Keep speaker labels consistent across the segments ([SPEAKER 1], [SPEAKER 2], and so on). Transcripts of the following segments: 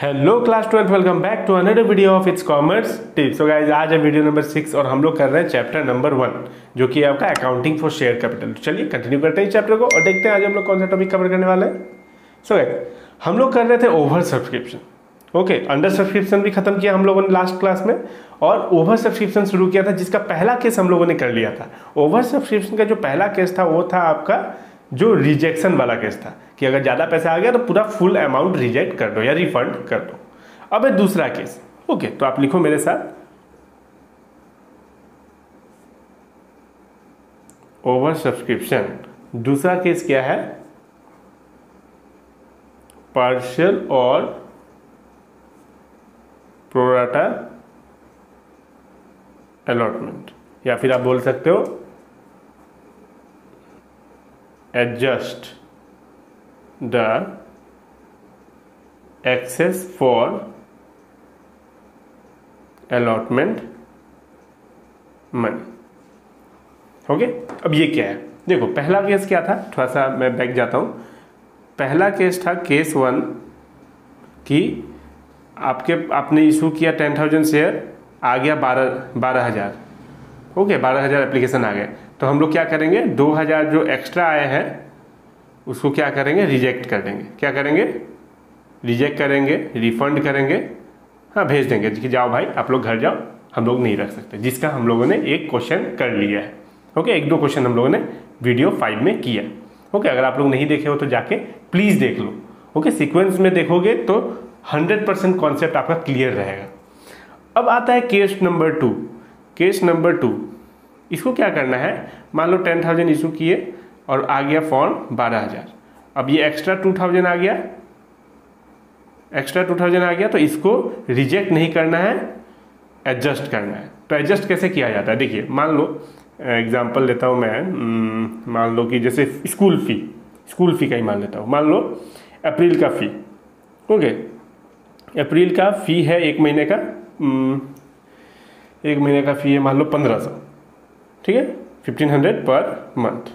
[SPEAKER 1] Hello class 12, welcome back to another video of it's commerce tips. So guys, आज है video number 6 और हम लोग कर रहे हैं चैप्टर नंबर 1 जो कि आपका अकाउंटिंग फॉर शेयर कैपिटल। चलिए कंटिन्यू करते हैं इस चैप्टर को और देखते हैं आज हम लोग कौन सा टॉपिक कवर करने वाले हैं। सो गाइस, हम लोग कर रहे थे over subscription. Okay, under subscription भी खत्म किया हम लोगों ने लास्ट क्लास में और ओवर सब्सक्रिप्शन शुरू किया था, जिसका पहला केस हम लोगों ने कर लिया था। ओवर सब्सक्रिप्शन का जो पहला केस था वो था आपका जो रिजेक्शन वाला केस था कि अगर ज़्यादा पैसा आ गया तो पूरा फुल अमाउंट रिजेक्ट कर दो या रिफंड कर दो। अब है दूसरा केस। ओके, तो आप लिखो मेरे साथ, ओवर सब्सक्रिप्शन। दूसरा केस क्या है? पार्शियल और प्रोराटा अलॉटमेंट, या फिर आप बोल सकते हो adjust the excess for allotment money. Okay, अब ये क्या है? देखो, पहला केस क्या था, थोड़ा सा मैं बैक जाता हूं। पहला केस था केस 1 कि आपने इशू किया 10,000 शेयर, आ गया 12,000। ओके, 12,000 एप्लीकेशन आ गए, तो हम लोग क्या करेंगे? 2,000 जो एक्स्ट्रा आए हैं उसको क्या करेंगे? रिजेक्ट कर देंगे। क्या करेंगे? रिजेक्ट करेंगे, रिफंड करेंगे, हाँ भेज देंगे कि जाओ भाई आप लोग घर जाओ, हम लोग नहीं रख सकते। जिसका हम लोगों ने एक क्वेश्चन कर लिया है। ओके, 1-2 क्वेश्चन हम लोगों ने वीडियो 5 में किया। ओके, अगर आप लोग नहीं देखे हो तो जाके प्लीज़ देख लो। ओके, सीक्वेंस में देखोगे तो 100% कॉन्सेप्ट आपका क्लियर रहेगा। अब आता है केस नंबर 2। केस नंबर 2, इसको क्या करना है? मान लो 10,000 इशू किए और आ गया फॉर्म 12,000। अब ये एक्स्ट्रा 2,000 आ गया, एक्स्ट्रा 2,000 आ गया, तो इसको रिजेक्ट नहीं करना है, एडजस्ट करना है। तो एडजस्ट कैसे किया जाता है? देखिए, मान लो एग्जांपल लेता हूँ मैं। मान लो कि जैसे स्कूल फी का ही मान लेता हूँ। मान लो अप्रैल का फी। ओके, अप्रैल का फी है 1 महीने का। 1 महीने का फी है मान लो 1,500, ठीक है, 1,500 पर मंथ,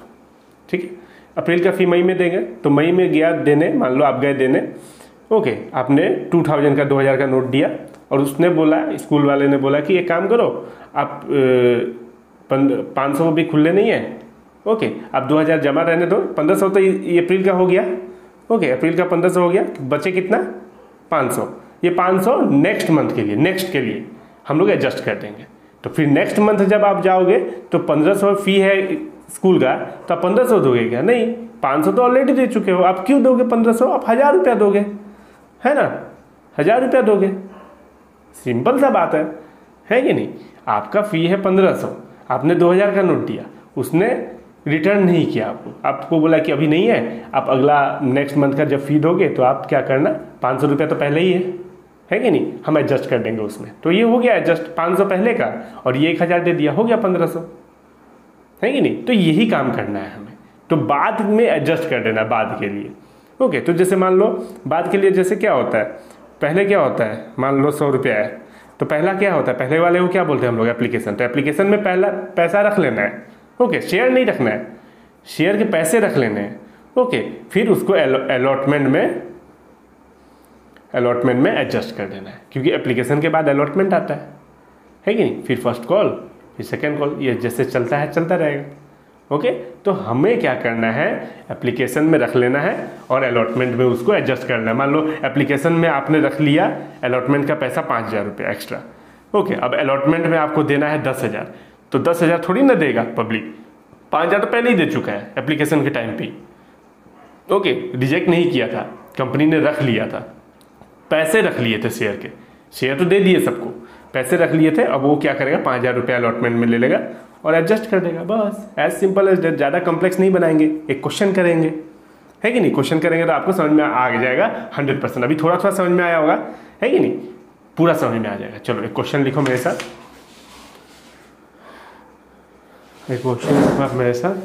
[SPEAKER 1] ठीक है। अप्रैल का फी मई में देंगे, तो मई में गया देने, मान लो आप गए देने। ओके, आपने 2,000 का 2,000 का नोट दिया और उसने बोला, स्कूल वाले ने बोला कि एक काम करो, आप 500 भी खुले नहीं है। ओके, आप 2,000 जमा रहने दो, 1,500 तो ये अप्रैल का हो गया। ओके, अप्रैल का 1,500 हो गया, बचे कितना? 500। ये 500 नेक्स्ट मंथ के लिए, नेक्स्ट के लिए हम लोग एडजस्ट कर देंगे। तो फिर नेक्स्ट मंथ जब आप जाओगे तो 1,500 फी है स्कूल का, तो आप 1,500 दोगे क्या? नहीं, 500 तो ऑलरेडी दे चुके हो, आप क्यों दोगे 1,500? आप 1,000 रुपया दोगे, है ना? 1,000 रुपया दोगे, सिंपल सा बात है कि नहीं? आपका फी है 1,500, आपने 2,000 का नोट दिया, उसने रिटर्न नहीं किया आपको बोला कि अभी नहीं है, आप अगला नेक्स्ट मंथ का जब फी दोगे तो आप क्या करना, 500 रुपया तो पहले ही है कि नहीं? हम एडजस्ट कर देंगे उसमें। तो ये हो गया एडजस्ट, 500 पहले का और ये 1,000 दे दिया, हो गया 1,500, है कि नहीं? तो यही काम करना है हमें। तो बाद में एडजस्ट कर देना बाद के लिए। ओके, तो जैसे मान लो बाद के लिए जैसे क्या होता है, पहले क्या होता है, मान लो 100 रुपया है, तो पहला क्या होता है, पहले वाले को क्या बोलते हैं हम लोग? एप्लीकेशन। तो एप्लीकेशन में पहला पैसा रख लेना है। ओके, शेयर नहीं रखना है, शेयर के पैसे रख लेने हैं। ओके, फिर उसको अलॉटमेंट में एडजस्ट कर देना है, क्योंकि एप्लीकेशन के बाद अलॉटमेंट आता है कि नहीं? फिर फर्स्ट कॉल, फिर सेकेंड कॉल, ये जैसे चलता है चलता रहेगा। ओके, तो हमें क्या करना है? एप्लीकेशन में रख लेना है और अलॉटमेंट में उसको एडजस्ट करना है। मान लो एप्लीकेशन में आपने रख लिया अलॉटमेंट का पैसा 5,000 रुपया एक्स्ट्रा। ओके, अब अलॉटमेंट में आपको देना है 10,000, तो 10,000 थोड़ी ना देगा पब्लिक, 5,000 तो पहले ही दे चुका है एप्लीकेशन के टाइम पे। ओके, रिजेक्ट नहीं किया था, कंपनी ने रख लिया था, पैसे रख लिए थे शेयर के, शेयर तो दे दिए सबको, पैसे रख लिए थे। अब वो क्या करेगा? 5,000 रुपया अलॉटमेंट में ले लेगा और एडजस्ट कर देगा, बस। एज सिंपल एज दैट, ज़्यादा कॉम्प्लेक्स नहीं बनाएंगे, एक क्वेश्चन करेंगे, है कि नहीं? क्वेश्चन करेंगे तो आपको समझ में आ जाएगा 100%। अभी थोड़ा थोड़ा समझ में आया होगा, है कि नहीं? पूरा समझ में आ जाएगा। चलो एक क्वेश्चन लिखो मेरे साथ, एक क्वेश्चन लिखो आप मेरे साथ।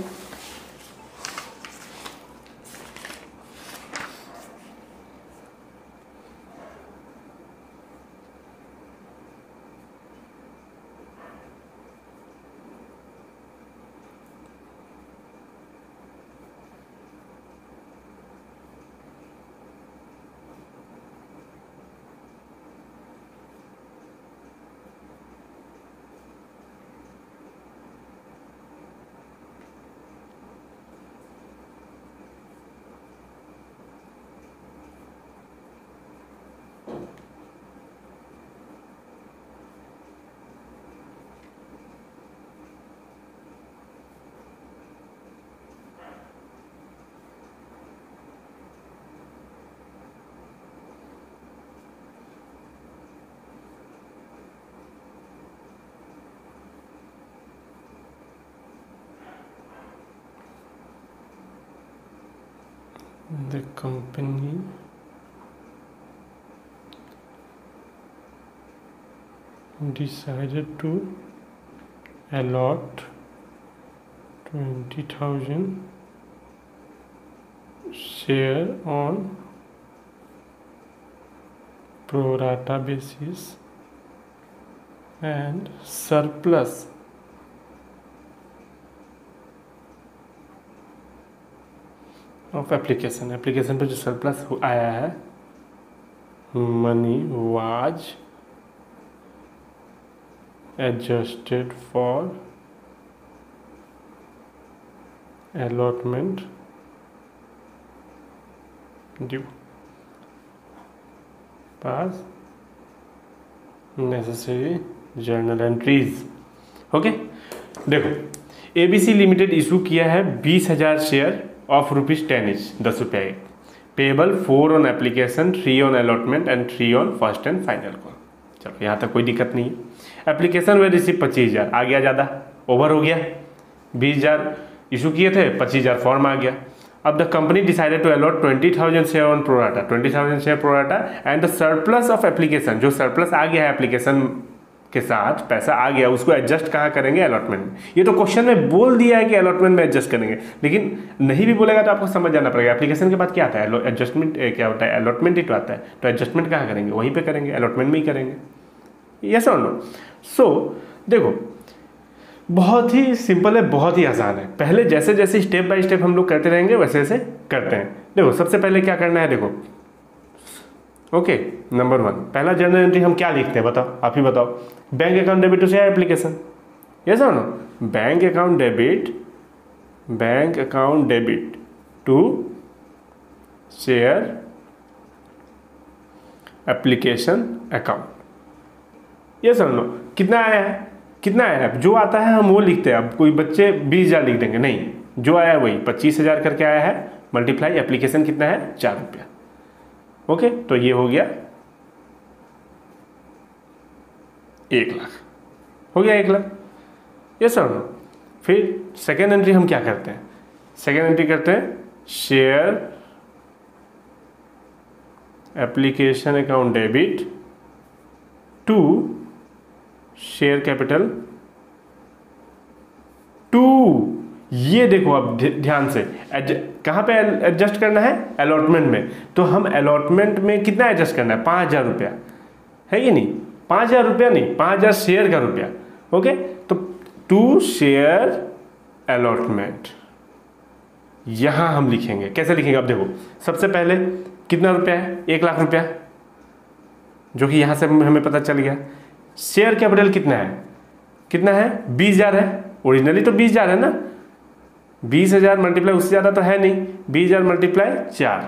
[SPEAKER 1] the company decided to allot 20,000 share on pro rata basis and surplus of application पे जो सरप्लस आया है, money was adjusted for allotment due pass necessary journal entries. Okay, देखो एबीसी लिमिटेड इशू किया है 20,000 शेयर ऑफ ₹10 each, 10 रुपये, payable 4 on application, 3 on allotment and 3 on first and final call. चलो यहाँ तक कोई दिक्कत नहीं है। एप्लीकेशन वे रिसीव 25,000, आ गया ज़्यादा, ओवर हो गया। 20,000 इशू किए थे, 25,000 फॉर्म आ गया। अब the company decided to allot 20,000 share on pro rata, 20,000 share pro rata and the surplus of application, जो सरप्लस आ गया है एप्लीकेशन के साथ पैसा आ गया, उसको एडजस्ट कहाँ करेंगे? अलॉटमेंट में। ये तो क्वेश्चन में बोल दिया है कि अलॉटमेंट में एडजस्ट करेंगे, लेकिन नहीं भी बोलेगा तो आपको समझ जाना पड़ेगा एप्लीकेशन के बाद क्या आता है, एडजस्टमेंट क्या होता है, अलॉटमेंट ही तो आता है। तो एडजस्टमेंट कहाँ करेंगे? वहीं पे करेंगे, अलॉटमेंट में ही करेंगे। यस और नो? सो देखो बहुत ही सिंपल है, बहुत ही आसान है। पहले जैसे जैसे स्टेप बाय स्टेप हम लोग करते रहेंगे वैसे वैसे करते हैं। देखो सबसे पहले क्या करना है, देखो ओके, नंबर 1 पहला जर्नल एंट्री हम क्या लिखते हैं बताओ, आप ही बताओ। Bank account debit to share application, yes और no? Bank account debit to share application account, yes और नो? कितना आया है, कितना आया है, जो आता है हम वो लिखते हैं। अब कोई बच्चे 20,000 लिख देंगे, नहीं, जो आया है वही 25,000 करके आया है, मल्टीप्लाई एप्लीकेशन कितना है, 4 रुपया। ओके, तो ये हो गया 1 लाख, हो गया 1 लाख, यस और नो? फिर सेकेंड एंट्री हम क्या करते हैं, सेकेंड एंट्री करते हैं share application account debit to share capital 2। ये देखो अब ध्यान से, कहाँ पे एडजस्ट करना है? अलॉटमेंट में। तो हम अलॉटमेंट में कितना एडजस्ट करना है? 5,000 रुपया, है कि नहीं? 5,000 रुपया नहीं, 5,000 शेयर का रुपया। ओके, तो 2 शेयर अलॉटमेंट यहां हम लिखेंगे। कैसे लिखेंगे? अब देखो सबसे पहले कितना रुपया है? 1 लाख रुपया, जो कि यहां से हमें पता चल गया। शेयर कैपिटल कितना है? कितना है? 20,000 है। ओरिजिनली तो 20,000 है ना, 20,000 मल्टीप्लाई, उससे ज़्यादा तो है नहीं, 20,000 मल्टीप्लाई 4।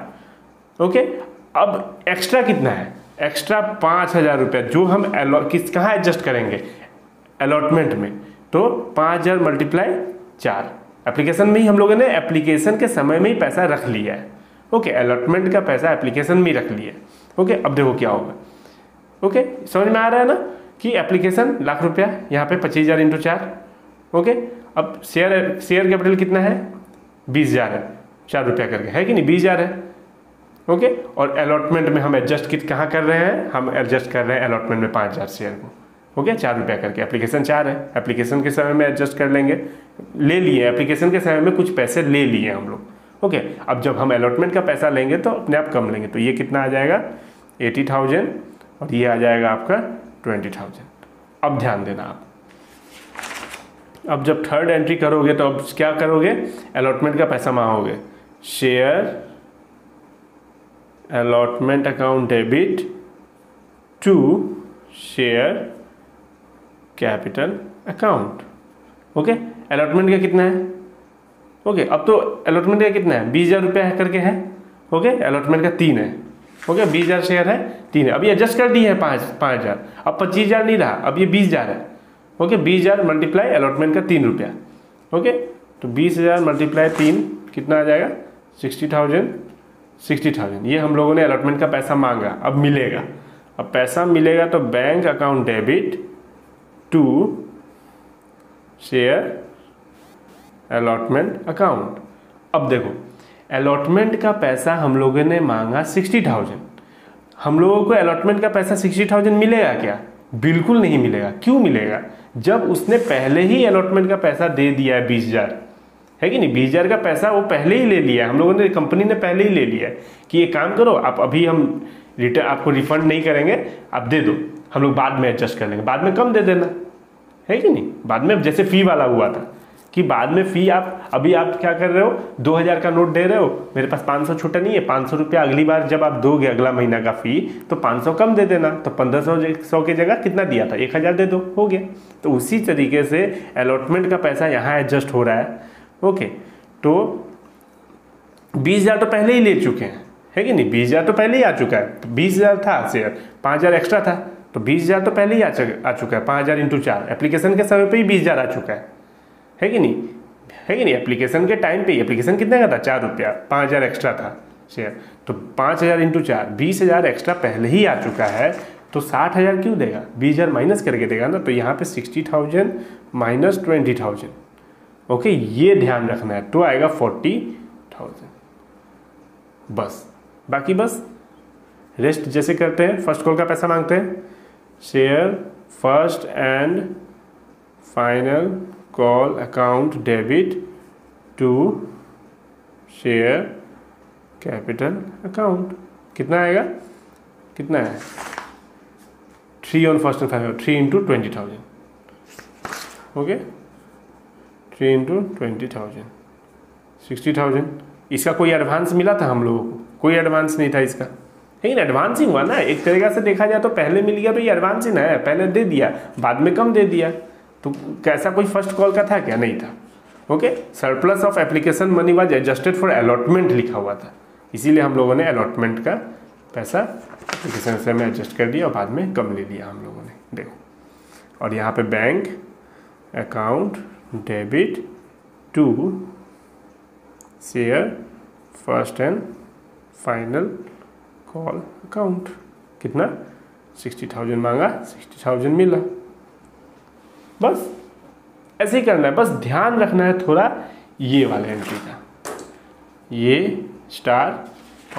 [SPEAKER 1] ओके, अब एक्स्ट्रा कितना है? एक्स्ट्रा 5,000 रुपया, जो हम कहाँ एडजस्ट करेंगे? अलॉटमेंट में। तो 5,000 मल्टीप्लाई 4, एप्लीकेशन में ही हम लोगों ने एप्लीकेशन के समय में ही पैसा रख लिया है। ओके, अलॉटमेंट का पैसा एप्लीकेशन में ही रख लिया है। ओके, अब देखो क्या होगा। ओके, समझ में आ रहा है ना कि एप्लीकेशन लाख रुपया, यहाँ पे 25,000 इंटू 4। ओके, अब शेयर कैपिटल कितना है? 20,000 है, 4 रुपया करके, है कि नहीं? 20,000 है। ओके, और अलॉटमेंट में हम एडजस्ट कहाँ कर रहे हैं? हम एडजस्ट कर रहे हैं अलॉटमेंट में 5,000 शेयर को। ओके, 4 रुपया करके, एप्लीकेशन 4 है, एप्लीकेशन के समय में एडजस्ट कर लेंगे, ले लिए एप्लीकेशन के समय में कुछ पैसे ले लिए हम लोग। ओके, अब जब हम अलॉटमेंट का पैसा लेंगे तो अपने आप कम लेंगे, तो ये कितना आ जाएगा? 80,000, और ये आ जाएगा आपका 20,000। अब ध्यान देना आप, अब जब थर्ड एंट्री करोगे तो अब क्या करोगे? अलॉटमेंट का पैसा मांगोगे, share allotment account debit to share capital account. Okay, allotment का कितना है? ओके, अब तो अलॉटमेंट का कितना है? 20,000 रुपया करके है। ओके, अलॉटमेंट का 3 है। ओके, 20,000 शेयर है, 3 है। अभी एडजस्ट कर दी है 5,000, अब 25,000 नहीं रहा, अब ये 20,000 है। ओके, 20,000 मल्टीप्लाई अलॉटमेंट का 3 रुपया। ओके, तो 20,000 मल्टीप्लाई 3 कितना आ जाएगा? 60,000। ये हम लोगों ने अलॉटमेंट का पैसा मांगा, अब मिलेगा। अब पैसा मिलेगा तो bank account debit to share allotment account. अब देखो अलॉटमेंट का पैसा हम लोगों ने मांगा 60,000। हम लोगों को अलॉटमेंट का पैसा 60,000 मिलेगा क्या? बिल्कुल नहीं मिलेगा। क्यों मिलेगा? जब उसने पहले ही अलॉटमेंट का पैसा दे दिया है 20,000, है कि नहीं? 20,000 का पैसा वो पहले ही ले लिया है, हम लोगों ने, कंपनी ने पहले ही ले लिया है कि ये काम करो आप, अभी हम रिटर्न आपको रिफंड नहीं करेंगे, आप दे दो, हम लोग बाद में एडजस्ट कर लेंगे, बाद में कम दे देना, है कि नहीं? बाद में जैसे फ़ी वाला हुआ था कि बाद में फ़ी आप, अभी आप क्या कर रहे हो, 2,000 का नोट दे रहे हो, मेरे पास 500 छूटा नहीं है, 500 रुपया अगली बार जब आप दोगे अगला महीना का फ़ी तो 500 कम दे देना, तो 1500 की जगह कितना दिया था, 1,000 दे दो, हो गया। तो उसी तरीके से अलॉटमेंट का पैसा यहाँ एडजस्ट हो रहा है। ओके, तो 20,000 तो पहले ही ले चुके हैं, है कि नहीं? 20,000 तो पहले ही आ चुका है, तो 20,000 था शेयर, 5,000 एक्स्ट्रा था, तो 20,000 तो पहले ही आ चुका है, 5,000 × 4, एप्लीकेशन के समय पे ही 20,000 आ चुका है कि नहीं? है कि नहीं? एप्लीकेशन के टाइम पे ही, एप्लीकेशन कितने का था, 4 रुपया, 5,000 एक्स्ट्रा था शेयर, तो 5,000 × 4, 20,000 एक्स्ट्रा पहले ही आ चुका है, तो 60,000 क्यों देगा? 20,000 माइनस करके देगा ना, तो यहाँ पे 60,000 माइनस 20,000। ओके, ये ध्यान रखना है, तो आएगा 40,000 बस। बाकी बस रेस्ट जैसे करते हैं, फर्स्ट कॉल का पैसा मांगते हैं, share first and final call account debit to share capital account, कितना आएगा, कितना है, 3 on first and final, 3 × 20,000। Okay, 3 × 20,000, 60,000। इसका कोई एडवांस मिला था हम लोगों को? कोई एडवांस नहीं था इसका, लेकिन एडवांस ही हुआ ना, एक तरीका से देखा जाए तो पहले मिल गया तो ये एडवांस ही ना है, पहले दे दिया बाद में कम दे दिया, तो कैसा कोई फर्स्ट कॉल का था क्या? नहीं था। Okay, surplus of application money was adjusted for allotment लिखा हुआ था, इसीलिए हम लोगों ने अलॉटमेंट का पैसा एप्लीकेशन से में एडजस्ट कर दिया और बाद में कम ले लिया हम लोगों ने, देखो। और यहाँ पे bank account debit to share first and final call account, कितना, 60,000 मांगा, 60,000 मिला, बस ऐसे ही करना है। बस ध्यान रखना है थोड़ा ये वाले एंट्री का, ये स्टार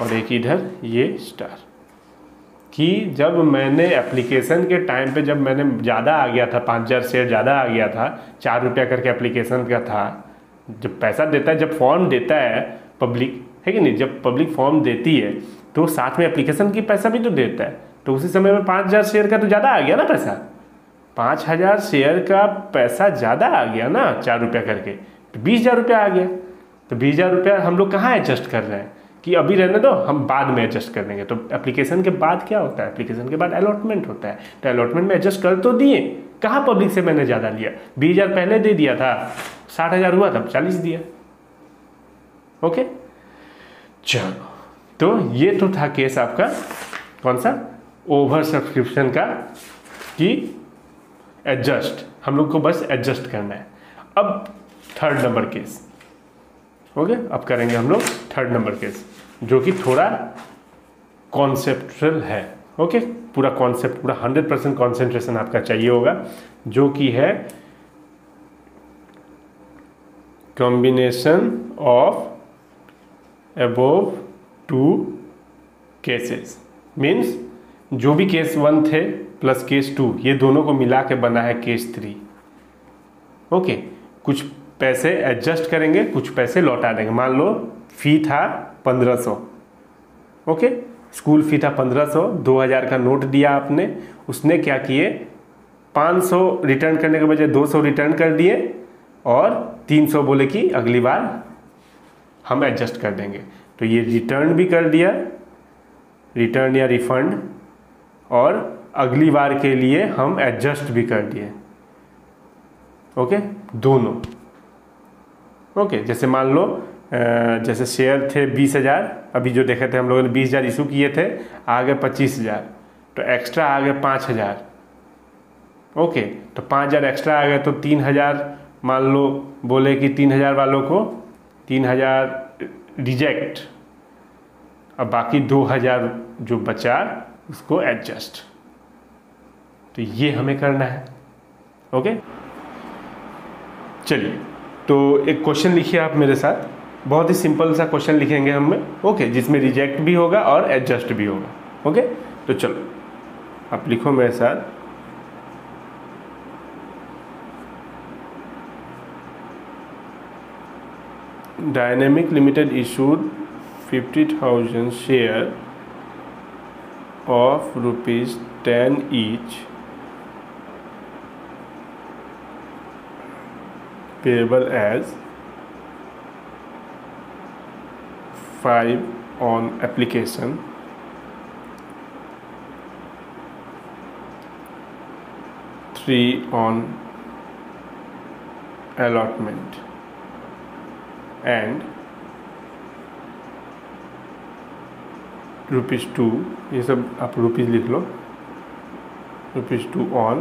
[SPEAKER 1] और एक इधर ये स्टार, कि जब मैंने एप्लीकेशन के टाइम पे, जब मैंने ज़्यादा आ गया था, 5,000 शेयर ज़्यादा आ गया था, 4 रुपया करके एप्लीकेशन का था, जब पैसा देता है, जब फॉर्म देता है पब्लिक, है कि नहीं, जब पब्लिक फॉर्म देती है तो साथ में एप्लीकेशन की पैसा भी तो देता है, तो उसी समय में 5,000 शेयर का तो ज़्यादा आ गया ना पैसा, 5,000 शेयर का पैसा ज़्यादा आ गया ना, 4 रुपया करके, तो 20,000 रुपया आ गया। तो 20,000 रुपया हम लोग कहाँ एडजस्ट कर रहे हैं कि अभी रहने दो, हम बाद में एडजस्ट कर देंगे। तो एप्लीकेशन के बाद क्या होता है, एप्लीकेशन के बाद अलॉटमेंट होता है, तो अलॉटमेंट में एडजस्ट कर तो दिए, कहाँ पब्लिक से मैंने ज़्यादा लिया, 20,000 पहले दे दिया था, 60,000 हुआ तब 40 दिया। ओके, चलो, तो ये तो था केस आपका, कौन सा, ओवर सब्सक्रिप्शन का, कि एडजस्ट, हम लोग को बस एडजस्ट करना है। अब थर्ड नंबर केस, ओके, अब करेंगे हम लोग थर्ड नंबर केस, जो कि थोड़ा कॉन्सेप्चुअल है। ओके, पूरा कॉन्सेप्ट, पूरा 100% कॉन्सेंट्रेशन आपका चाहिए होगा, जो कि है combination of above 2 cases, means जो भी केस 1 थे प्लस केस 2, ये दोनों को मिला के बना है केस 3। ओके, कुछ पैसे एडजस्ट करेंगे, कुछ पैसे लौटा देंगे। मान लो फी था 1,500, ओके, स्कूल फी था 1,500, 2,000 का नोट दिया आपने, उसने क्या किए, 500 रिटर्न करने के बजाय 200 रिटर्न कर दिए और 300 बोले कि अगली बार हम एडजस्ट कर देंगे। तो ये रिटर्न भी कर दिया, रिटर्न या रिफंड, और अगली बार के लिए हम एडजस्ट भी कर दिए। ओके, दोनों। ओके, जैसे मान लो जैसे शेयर थे 20,000, अभी जो देखे थे हम लोगों ने 20,000 इशू किए थे, आ गए 25,000, तो एक्स्ट्रा आ गए 5,000। ओके, तो 5,000 एक्स्ट्रा आ गए, तो 3,000 मान लो बोले कि 3,000 वालों को 3,000 रिजेक्ट, अब बाकी 2,000 जो बचा उसको एडजस्ट। तो ये हमें करना है। ओके, चलिए, तो एक क्वेश्चन लिखिए आप मेरे साथ, बहुत ही सिंपल सा क्वेश्चन लिखेंगे हम ओके, जिसमें रिजेक्ट भी होगा और एडजस्ट भी होगा। ओके, तो चलो आप लिखो मेरे साथ। Dynamic limited issued 50,000 share of ₹10 each payable as 5 on application, 3 on allotment and ₹2, ये सब आप रुपीज़ लिख लो, ₹2 on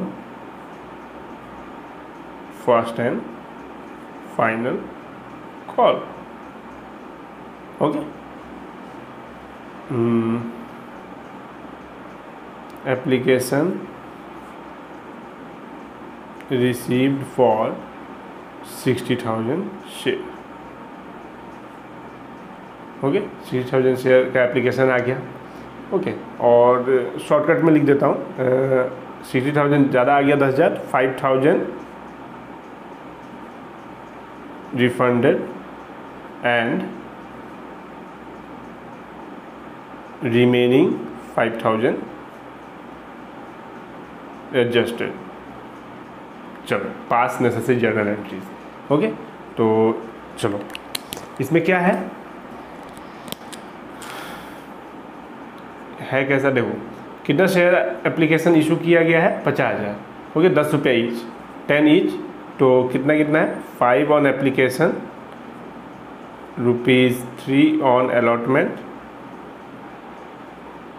[SPEAKER 1] first and final call. Okay, application received for 60,000 share. Okay, 60,000 share का एप्लीकेशन आ गया। ओके, और शॉर्टकट में लिख देता हूँ, 60,000 ज़्यादा आ गया 10,000, 5,000 रिफंडेड एंड रिमेनिंग 5,000 एडजस्टेड। चलो, pass necessary journal entries. Okay, तो चलो इसमें क्या है कैसा, देखो कितना शेयर एप्लीकेशन इशू किया गया है, 50,000। ओके, 10 रुपये ईच, 10 ईच, तो कितना है, 5 on application, ₹3 on allotment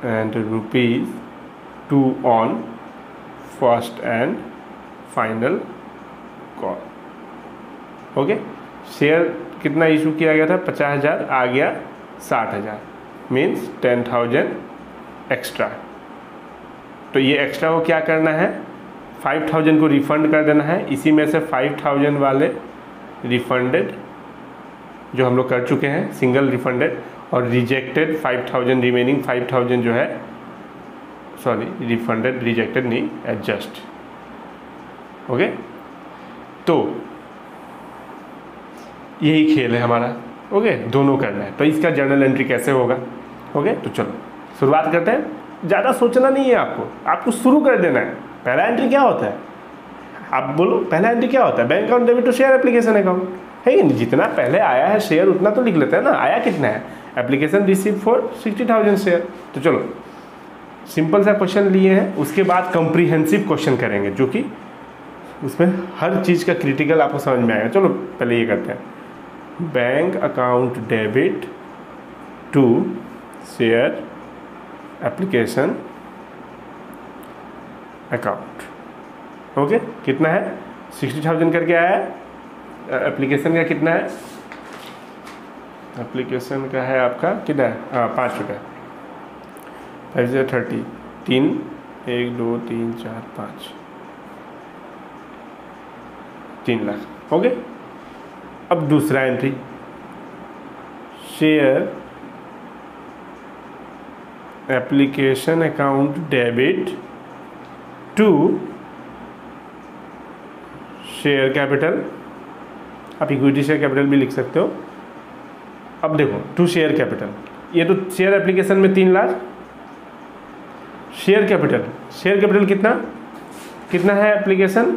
[SPEAKER 1] and ₹2 on first and final call. Okay, share कितना इशू किया गया था, 50,000, आ गया 60,000, मीन्स 10,000 एक्स्ट्रा। तो ये एक्स्ट्रा को क्या करना है, 5,000 को रिफ़ंड कर देना है। इसी में से 5,000 वाले रिफंडेड जो हम लोग कर चुके हैं, सिंगल रिफंडेड, और रिजेक्टेड 5,000, रिमेनिंग 5,000 जो है, सॉरी रिफंडेड, रिजेक्टेड नहीं, एडजस्ट। ओके, तो यही खेल है हमारा। ओके, दोनों करना है। तो इसका जर्नल एंट्री कैसे होगा। ओके, तो चलो शुरुआत करते हैं। ज़्यादा सोचना नहीं है आपको शुरू कर देना है। पहला एंट्री क्या होता है, आप बोलो, पहला एंट्री क्या होता है, bank account debit to share application account, है कि नहीं। जितना पहले आया है शेयर उतना तो लिख लेते हैं ना, आया कितना है, एप्लीकेशन रिसीव फॉर 60,000 शेयर। तो चलो सिंपल सा क्वेश्चन लिए हैं, उसके बाद कॉम्प्रिहेंसिव क्वेश्चन करेंगे, जो कि उसमें हर चीज़ का क्रिटिकल आपको समझ में आएगा। चलो पहले ये करते हैं, bank account debit to share application account. Okay, कितना है, 60,000 करके आया है। एप्लीकेशन का कितना है, एप्लीकेशन का है आपका कितना है, 5 रुपये, 5 से 30, 3, 1 2 3 4 5, 3 लाख। ओके, अब दूसरा entry, share application account debit to share capital, आप इक्विटी शेयर कैपिटल भी लिख सकते हो। अब देखो, टू शेयर कैपिटल, ये तो शेयर एप्लीकेशन में 3 लाख, शेयर कैपिटल कितना है, एप्लीकेशन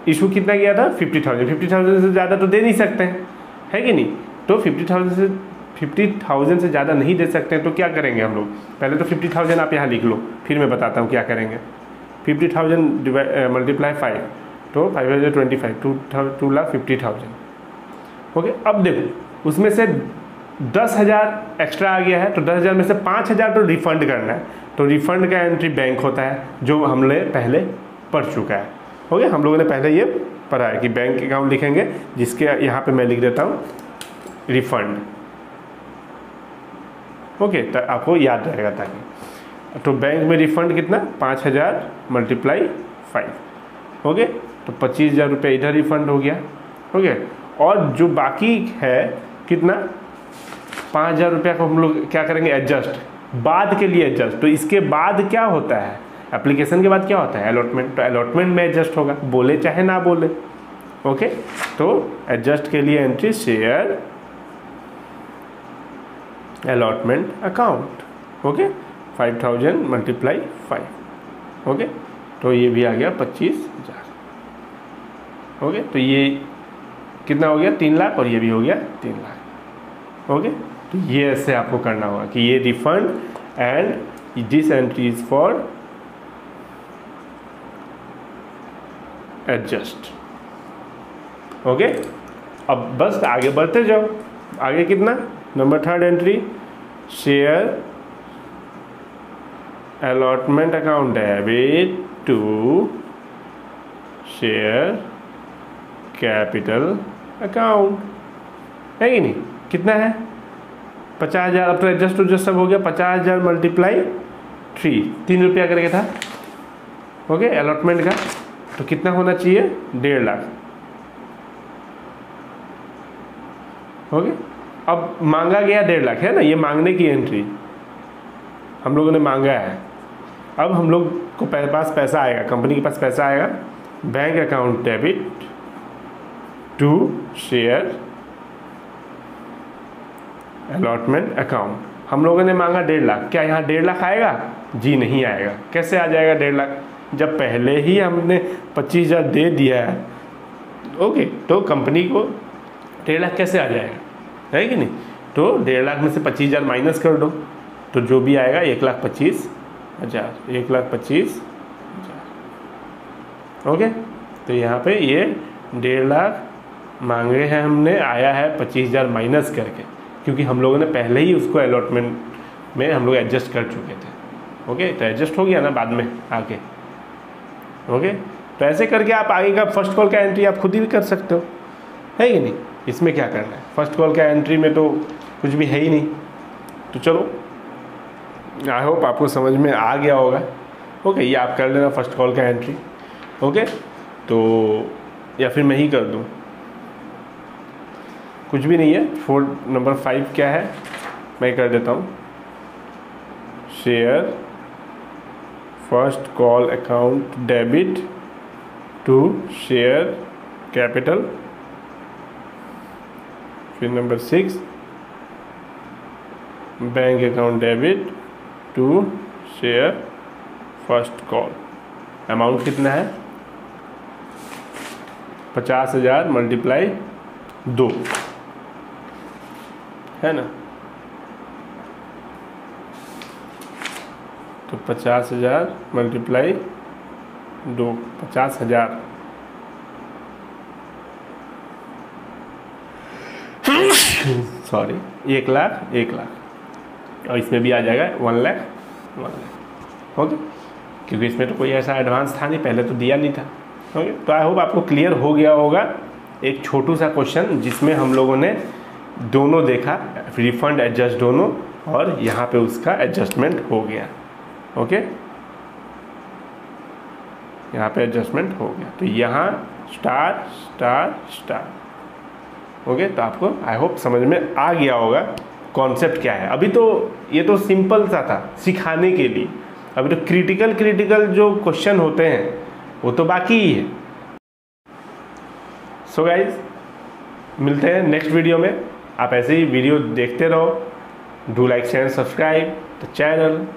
[SPEAKER 1] इशू कितना किया था, 50,000 से ज़्यादा तो दे नहीं सकते हैं, है कि नहीं। तो 50,000 से ज़्यादा नहीं दे सकते हैं, तो क्या करेंगे हम लोग, पहले तो 50,000 आप यहाँ लिख लो, फिर मैं बताता हूँ क्या करेंगे। 50,000 मल्टीप्लाई 5, तो 5,25, 2,50,000। ओके, अब देखो उसमें से 10,000 एक्स्ट्रा आ गया है, तो 10,000 में से 5,000 तो रिफंड करना है। तो रिफंड का एंट्री बैंक होता है, जो हमने पहले पढ़ चुका है। ओके, हम लोगों ने पहले ये पढ़ा है कि बैंक अकाउंट लिखेंगे, जिसके यहाँ पे मैं लिख देता हूँ रिफंड। ओके, तो आपको याद रहेगा ताकि। तो बैंक में रिफंड कितना, 5,000 मल्टीप्लाई 5। ओके, तो 25,000 रुपये इधर रिफंड हो गया। ओके, और जो बाकी है कितना 5,000 रुपया को हम लोग क्या करेंगे एडजस्ट, बाद के लिए एडजस्ट। तो इसके बाद क्या होता है, एप्लीकेशन के बाद क्या होता है अलॉटमेंट। तो अलॉटमेंट में एडजस्ट होगा, बोले चाहे ना बोले। ओके, तो एडजस्ट के लिए entry share allotment account. Okay, 5,000 × 5। Okay, तो ये भी आ गया 25,000। ओके, तो ये कितना हो गया 3 लाख, और ये भी हो गया 3 लाख। ओके, तो ये ऐसे आपको करना होगा कि ये refund and this entry is for adjust. Okay, अब बस आगे बढ़ते जाओ। आगे कितना, number 3rd entry share allotment account debit to share capital account, है कि नहीं। कितना है 50,000। अब तो एडजस्ट उडजस्ट सब हो गया। 50,000 × 3 रुपया करके था। ओके, अलॉटमेंट का तो कितना होना चाहिए 1.5 लाख। ओके, अब मांगा गया 1.5 लाख है ना, ये मांगने की एंट्री हम लोगों ने मांगा है। अब हम लोग को पास पैसा आएगा, कंपनी के पास पैसा आएगा, bank account debit to share allotment account. हम लोगों ने मांगा 1.5 लाख, क्या यहाँ 1.5 लाख आएगा? जी नहीं आएगा। कैसे आ जाएगा 1.5 लाख, जब पहले ही हमने 25,000 दे दिया है। ओके, तो कंपनी को 1.5 लाख कैसे आ जाएगा, है कि नहीं। तो 1.5 लाख में से 25,000 माइनस कर दो, तो जो भी आएगा 1,25,000, 1,25,000। ओके, तो यहाँ पे ये 1.5 लाख मांगे हैं हमने, आया है 25,000 माइनस करके, क्योंकि हम लोगों ने पहले ही उसको अलॉटमेंट में हम लोग एडजस्ट कर चुके थे। ओके, तो एडजस्ट हो गया ना बाद में आके। ओके, तो ऐसे करके आप आगे का फर्स्ट कॉल का एंट्री आप खुद ही भी कर सकते हो, है कि नहीं। इसमें क्या करना है, फर्स्ट कॉल का एंट्री में तो कुछ भी है ही नहीं। तो चलो, आई होप आपको समझ में आ गया होगा। ओके, ये आप कर लेना फर्स्ट कॉल का एंट्री। ओके, तो या फिर मैं ही कर दूँ, कुछ भी नहीं है। नंबर 5 क्या है, मैं कर देता हूँ। Share first call account debit to share capital. फिर number 6 bank account debit to share first call. Amount कितना है 50,000 × 2, है ना। तो 50,000 × 2, 50,000। सॉरी, 1 लाख, 1 लाख, और इसमें भी आ जाएगा 1 लाख, 1 लाख। ओके, क्योंकि इसमें तो कोई ऐसा एडवांस था नहीं, पहले तो दिया नहीं था। ओके, तो आई होप आपको क्लियर हो गया होगा। एक छोटू सा क्वेश्चन जिसमें हम लोगों ने दोनों देखा, रिफंड एडजस्ट दोनों, और यहाँ पे उसका एडजस्टमेंट हो गया। ओके, यहाँ पे एडजस्टमेंट हो गया। तो यहाँ स्टार स्टार स्टार। ओके, तो आपको आई होप समझ में आ गया होगा कॉन्सेप्ट क्या है। अभी तो ये तो सिंपल सा था सिखाने के लिए, अभी तो क्रिटिकल जो क्वेश्चन होते हैं वो तो बाकी ही है। सो गाइज, मिलते हैं नेक्स्ट वीडियो में। आप ऐसे ही वीडियो देखते रहो। Do like share subscribe the channel.